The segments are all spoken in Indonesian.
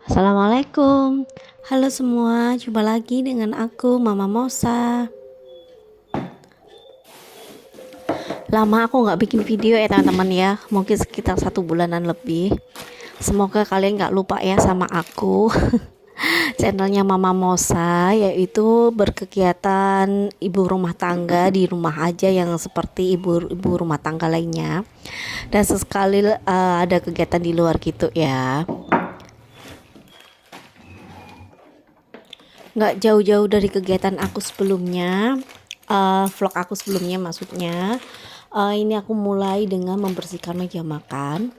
Assalamualaikum. Halo semua, jumpa lagi dengan aku Mama Mosa. Lama aku nggak bikin video ya teman-teman ya, mungkin sekitar 1 bulanan lebih. Semoga kalian nggak lupa ya sama aku. Channelnya Mama Mosa, yaitu berkegiatan ibu rumah tangga di rumah aja yang seperti ibu-ibu rumah tangga lainnya. Dan sesekali ada kegiatan di luar gitu ya. Nggak jauh-jauh dari kegiatan aku sebelumnya, vlog aku sebelumnya maksudnya. Ini aku mulai dengan membersihkan meja makan.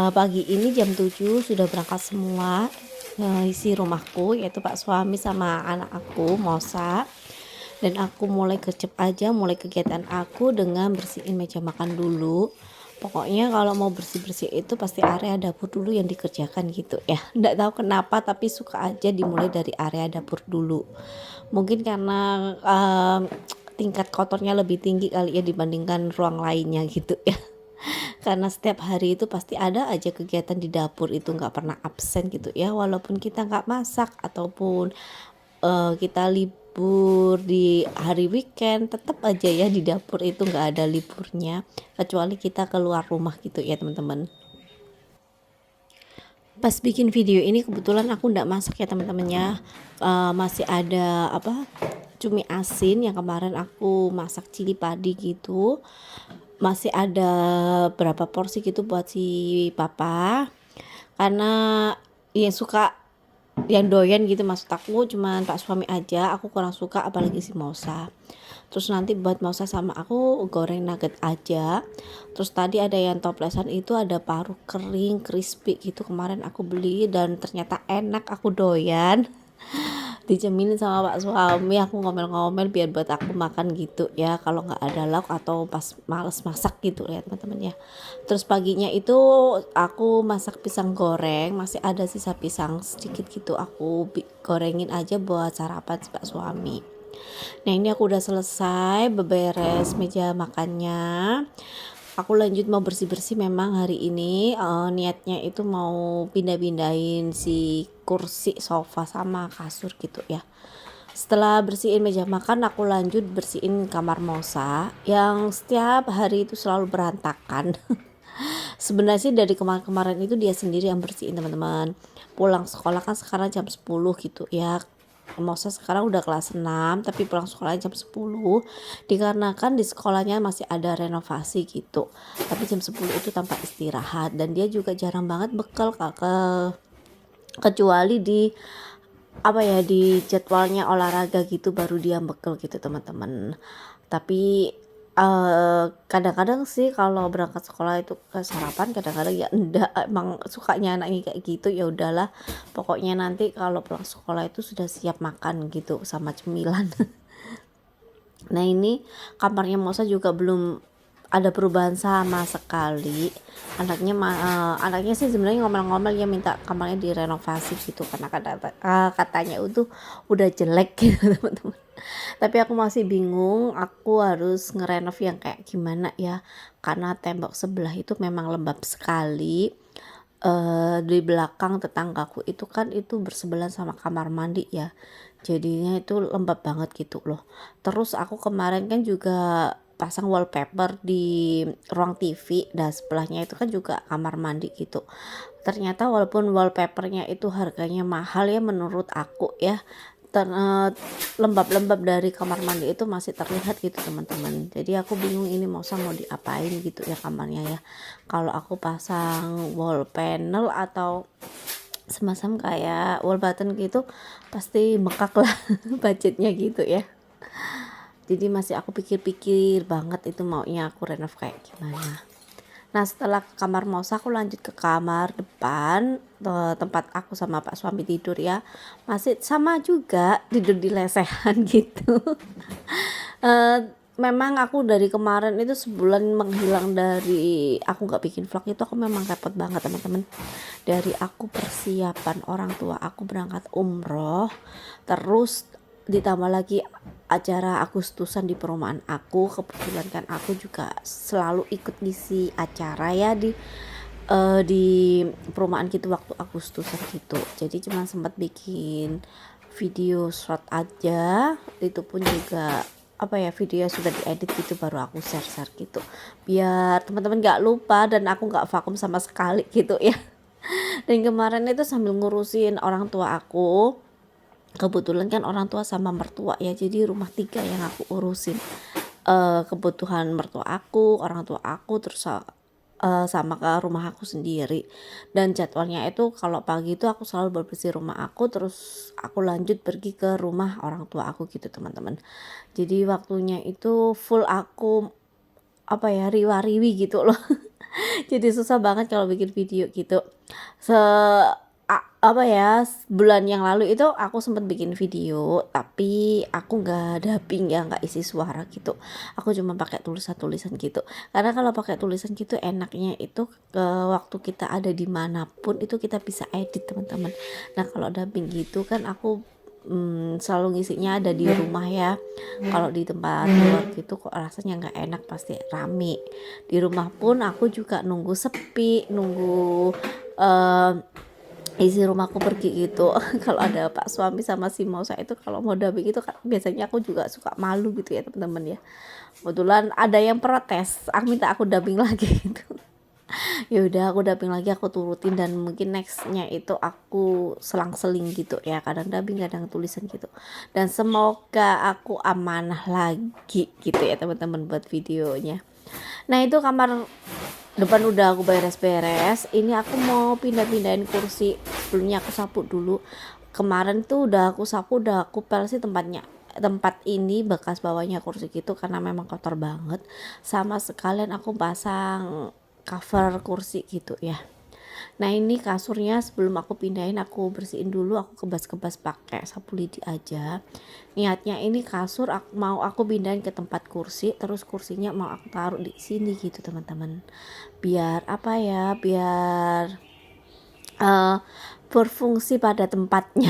Pagi ini jam 7 sudah berangkat semua isi rumahku, yaitu Pak suami sama anak aku Mosa. Dan aku mulai mulai kegiatan aku dengan bersihin meja makan dulu. Pokoknya kalau mau bersih-bersih itu pasti area dapur dulu yang dikerjakan gitu ya. Nggak tahu kenapa tapi suka aja dimulai dari area dapur dulu. Mungkin karena tingkat kotornya lebih tinggi kali ya dibandingkan ruang lainnya gitu ya. Karena setiap hari itu pasti ada aja kegiatan di dapur, itu nggak pernah absen gitu ya, walaupun kita nggak masak ataupun kita libur di hari weekend, tetap aja ya di dapur itu nggak ada liburnya, kecuali kita keluar rumah gitu ya teman-teman. Pas bikin video ini kebetulan aku nggak masak ya teman-temannya. Masih ada cumi asin yang kemarin aku masak cili padi gitu, masih ada berapa porsi gitu buat si papa, karena yang suka yang doyan gitu maksud aku cuman Pak suami aja, aku kurang suka apalagi si Mosa. Terus nanti buat Mosa sama aku goreng nugget aja. Terus tadi ada yang toplesan itu ada paru kering crispy gitu, kemarin aku beli dan ternyata enak, aku doyan. Dicemilin sama Pak suami, aku ngomel-ngomel biar buat aku makan gitu ya kalau nggak ada lauk atau pas males masak gitu ya teman-teman ya. Terus paginya itu aku masak pisang goreng, masih ada sisa pisang sedikit gitu, aku gorengin aja buat sarapan Pak suami. Nah ini aku udah selesai beberes meja makannya. Aku lanjut mau bersih-bersih, memang hari ini niatnya itu mau pindah-pindahin si kursi sofa sama kasur gitu ya. Setelah bersihin meja makan, aku lanjut bersihin kamar Mosa yang setiap hari itu selalu berantakan. Sebenarnya sih dari kemarin-kemarin itu dia sendiri yang bersihin teman-teman. Pulang sekolah kan sekarang jam 10 gitu ya. Mosa sekarang udah kelas 6 tapi pulang sekolah jam 10 dikarenakan di sekolahnya masih ada renovasi gitu. Tapi jam 10 itu tanpa istirahat dan dia juga jarang banget bekal kecuali di di jadwalnya olahraga gitu baru dia bekal gitu teman-teman. Tapi kadang-kadang sih kalau berangkat sekolah itu ke sarapan, kadang-kadang ya enggak, emang sukanya anaknya kayak gitu, ya udahlah pokoknya nanti kalau pulang sekolah itu sudah siap makan gitu sama cemilan. Nah ini kamarnya Mosa juga belum ada perubahan sama sekali. Anaknya sih sebenarnya ngomel-ngomel ya minta kamarnya direnovasi gitu karena katanya itu udah jelek gitu teman-teman. Tapi aku masih bingung aku harus ngerenov yang kayak gimana ya, karena tembok sebelah itu memang lembab sekali. Di belakang tetanggaku itu kan itu bersebelahan sama kamar mandi ya, jadinya itu lembab banget gitu loh. Terus aku kemarin kan juga pasang wallpaper di ruang TV dan sebelahnya itu kan juga kamar mandi gitu. Ternyata walaupun wallpapernya itu harganya mahal ya menurut aku ya, lembab-lembab dari kamar mandi itu masih terlihat gitu teman-teman. Jadi aku bingung ini mau diapain gitu ya kamarnya ya. Kalau aku pasang wall panel atau semacam kayak wall button gitu pasti mekak lah budgetnya gitu ya. Jadi masih aku pikir-pikir banget itu maunya aku renov kayak gimana. Nah setelah ke kamar Mosa aku lanjut ke kamar depan, tempat aku sama Pak suami tidur ya, masih sama juga tidur di lesehan gitu. Memang aku dari kemarin itu sebulan menghilang dari aku nggak bikin vlog itu, aku memang repot banget teman-teman. Dari aku persiapan orang tua aku berangkat umroh, terus ditambah lagi acara Agustusan di perumahan aku, kebetulan kan aku juga selalu ikut ngisi acara ya di di perumahan gitu waktu Agustusan gitu. Jadi cuma sempat bikin video short aja, itu pun juga apa ya, video sudah diedit gitu baru aku share gitu biar teman-teman nggak lupa dan aku nggak vakum sama sekali gitu ya. Dan kemarin itu sambil ngurusin orang tua aku, kebetulan kan orang tua sama mertua ya, jadi rumah tiga yang aku urusin, kebutuhan mertua aku, orang tua aku, terus sama ke rumah aku sendiri. Dan jadwalnya itu kalau pagi itu aku selalu bersih rumah aku, terus aku lanjut pergi ke rumah orang tua aku gitu teman-teman. Jadi waktunya itu full aku apa ya, riwa-riwi gitu loh. Jadi susah banget kalau bikin video gitu. Se apa ya, bulan yang lalu itu aku sempat bikin video tapi aku nggak dubbing ya, nggak isi suara gitu. Aku cuma pakai tulisan-tulisan gitu. Karena kalau pakai tulisan gitu enaknya itu waktu kita ada dimanapun itu kita bisa edit teman-teman. Nah kalau dubbing gitu kan aku selalu ngisinya ada di rumah ya. Kalau di tempat luar gitu kok rasanya nggak enak, pasti rame. Di rumah pun aku juga nunggu sepi, nunggu isi rumahku pergi gitu. Kalau ada Pak suami sama si Mausa itu kalau mau dubbing itu kan biasanya aku juga suka malu gitu ya teman-teman ya. Kebetulan ada yang protes, aku minta aku dubbing lagi gitu. Ya udah aku dubbing lagi, aku turutin, dan mungkin nextnya itu aku selang-seling gitu ya, kadang dubbing kadang tulisan gitu. Dan semoga aku amanah lagi gitu ya teman-teman buat videonya. Nah itu kamar depan udah aku beres-beres, ini aku mau pindah-pindahin kursi. Sebelumnya aku sapu dulu, kemarin tuh udah aku sapu, udah aku pel sih tempat ini bekas bawahnya kursi gitu karena memang kotor banget. Sama sekalian aku pasang cover kursi gitu ya. Nah ini kasurnya sebelum aku pindahin aku bersihin dulu, aku kebas-kebas pakai sapu lidi aja. Niatnya ini kasur mau aku pindahin ke tempat kursi, terus kursinya mau aku taruh di sini gitu teman-teman. Biar apa ya, biar uh, berfungsi pada tempatnya.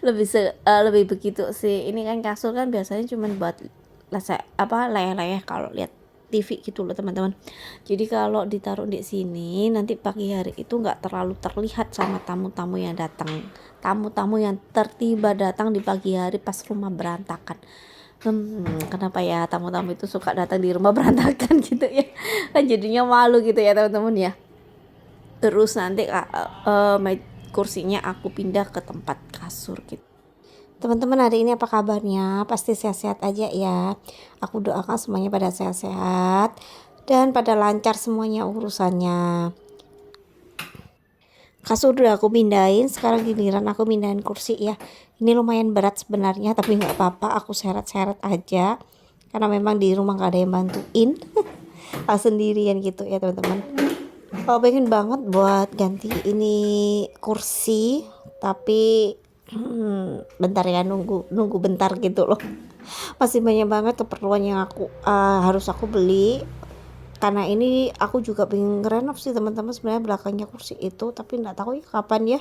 Lebih begitu sih. Ini kan kasur kan biasanya cuma buat layah-layah kalau lihat TV gitu loh teman-teman. Jadi kalau ditaruh di sini nanti pagi hari itu nggak terlalu terlihat sama tamu-tamu yang datang, tamu-tamu yang tertiba datang di pagi hari pas rumah berantakan. Kenapa ya tamu-tamu itu suka datang di rumah berantakan gitu ya, kan jadinya malu gitu ya teman-teman ya. Terus nanti kursinya aku pindah ke tempat kasur gitu. Teman-teman hari ini apa kabarnya? Pasti sehat-sehat aja ya. Aku doakan semuanya pada sehat-sehat dan pada lancar semuanya urusannya. Kasur udah aku pindahin, sekarang giliran aku pindahin kursi ya. Ini lumayan berat sebenarnya tapi nggak apa-apa, aku seret-seret aja. Karena memang di rumah gak ada yang bantuin. Sendirian gitu ya teman-teman. Oh, pengen banget buat ganti ini kursi tapi bentar ya, nunggu bentar gitu loh. Masih banyak banget keperluan yang harus aku beli. Karena ini aku juga pengen renov sih teman-teman sebenarnya belakangnya kursi itu, tapi nggak tahu ya kapan ya.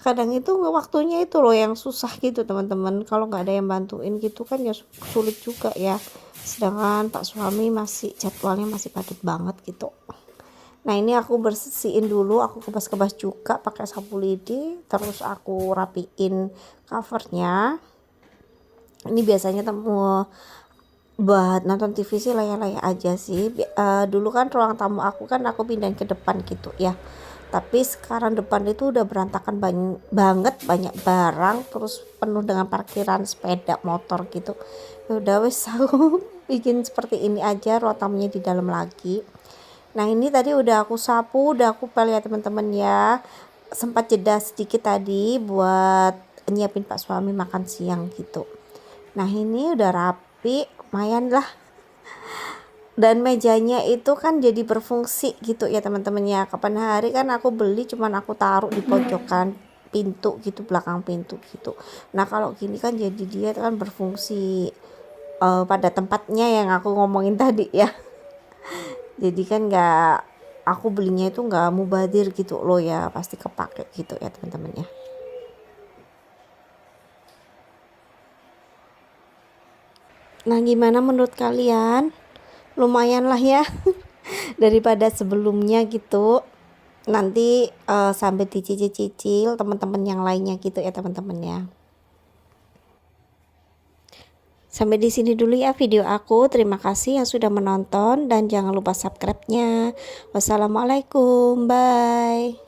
Kadang itu waktunya itu loh yang susah gitu teman-teman. Kalau nggak ada yang bantuin gitu kan ya sulit juga ya. Sedangkan Pak suami masih jadwalnya masih padat banget gitu. Nah ini aku bersihin dulu, aku kebas-kebas juga pakai sapu lidi, terus aku rapiin covernya. Ini biasanya buat nonton TV sih layar-layar aja sih. Dulu kan ruang tamu aku kan aku pindahin ke depan gitu ya. Tapi sekarang depan itu udah berantakan banget, banyak barang, terus penuh dengan parkiran sepeda motor gitu. Ya udah wes aku bikin seperti ini aja, ruang tamunya di dalam lagi. Nah ini tadi udah aku sapu, udah aku pel ya teman-teman ya. Sempat jeda sedikit tadi buat nyiapin Pak suami makan siang gitu. Nah ini udah rapi, lumayan lah. Dan mejanya itu kan jadi berfungsi gitu ya teman-teman ya. Kapan hari kan aku beli cuman aku taruh di pojokan pintu gitu, belakang pintu gitu. Nah kalau gini kan jadi dia kan berfungsi pada tempatnya yang aku ngomongin tadi ya. Jadi kan nggak, aku belinya itu nggak mubazir gitu loh ya, pasti kepake gitu ya teman-teman ya. Nah gimana menurut kalian? Lumayan lah ya. daripada sebelumnya gitu. Nanti sampai dicicil-cicil teman-teman yang lainnya gitu ya teman-teman ya. Sampai di sini dulu ya video aku. Terima kasih yang sudah menonton dan jangan lupa subscribe-nya. Wassalamualaikum, bye.